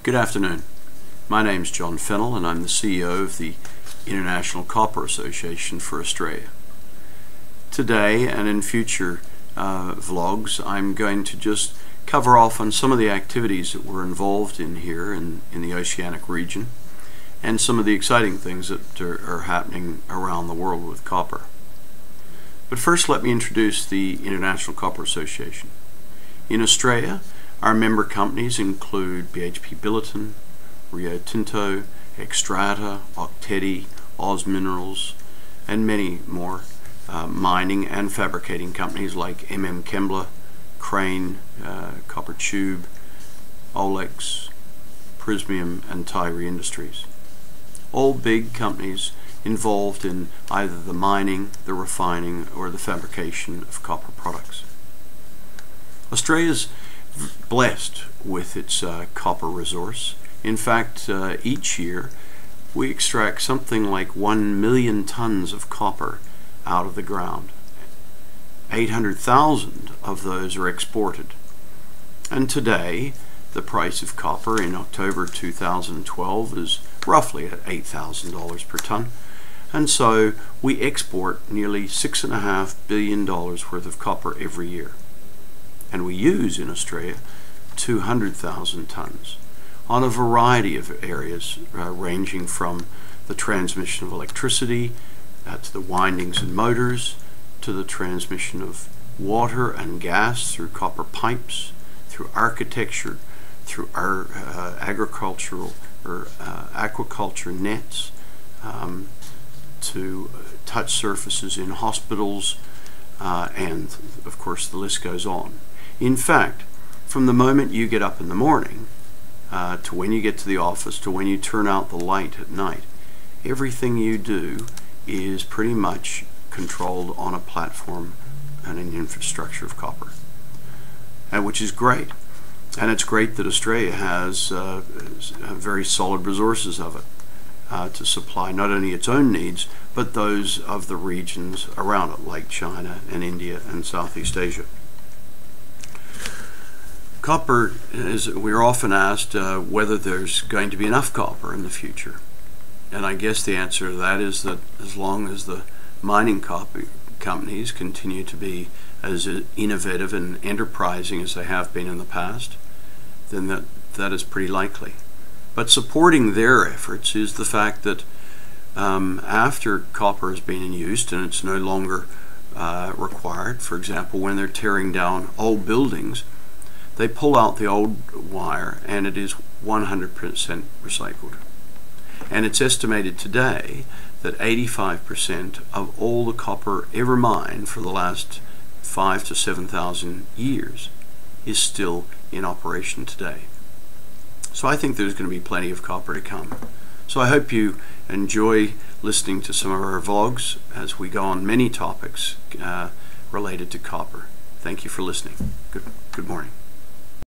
Good afternoon. My name is John Fennell and I'm the CEO of the International Copper Association for Australia. Today and in future vlogs I'm going to just cover off on some of the activities that we're involved in here in the oceanic region and some of the exciting things that are happening around the world with copper. But first let me introduce the International Copper Association. In Australia, our member companies include BHP Billiton, Rio Tinto, Xstrata, Octedi, Oz Minerals, and many more mining and fabricating companies like Kembla, Crane, Copper Tube, Olex, Prismium, and Tyree Industries. All big companies involved in either the mining, the refining, or the fabrication of copper products. Australia's blessed with its copper resource. In fact, each year we extract something like 1 million tons of copper out of the ground. 800,000 of those are exported. And today, the price of copper in October 2012 is roughly at $8,000 per ton. And so we export nearly $6.5 billion worth of copper every year. And we use in Australia 200,000 tons on a variety of areas ranging from the transmission of electricity to the windings and motors to the transmission of water and gas through copper pipes, through architecture, through our agricultural or aquaculture nets, to touch surfaces in hospitals, and of course the list goes on. In fact, from the moment you get up in the morning to when you get to the office to when you turn out the light at night, everything you do is pretty much controlled on a platform and an infrastructure of copper, and which is great. And it's great that Australia has very solid resources of it to supply not only its own needs but those of the regions around it, like China and India and Southeast Asia. Copper, we're often asked whether there's going to be enough copper in the future. And I guess the answer to that is that as long as the mining companies continue to be as innovative and enterprising as they have been in the past, then that is pretty likely. But supporting their efforts is the fact that after copper has been in use and it's no longer required, for example, when they're tearing down old buildings, they pull out the old wire and it is 100% recycled. And it's estimated today that 85% of all the copper ever mined for the last 5,000 to 7,000 years is still in operation today. So I think there's going to be plenty of copper to come. So I hope you enjoy listening to some of our vlogs as we go on many topics related to copper. Thank you for listening. Good morning.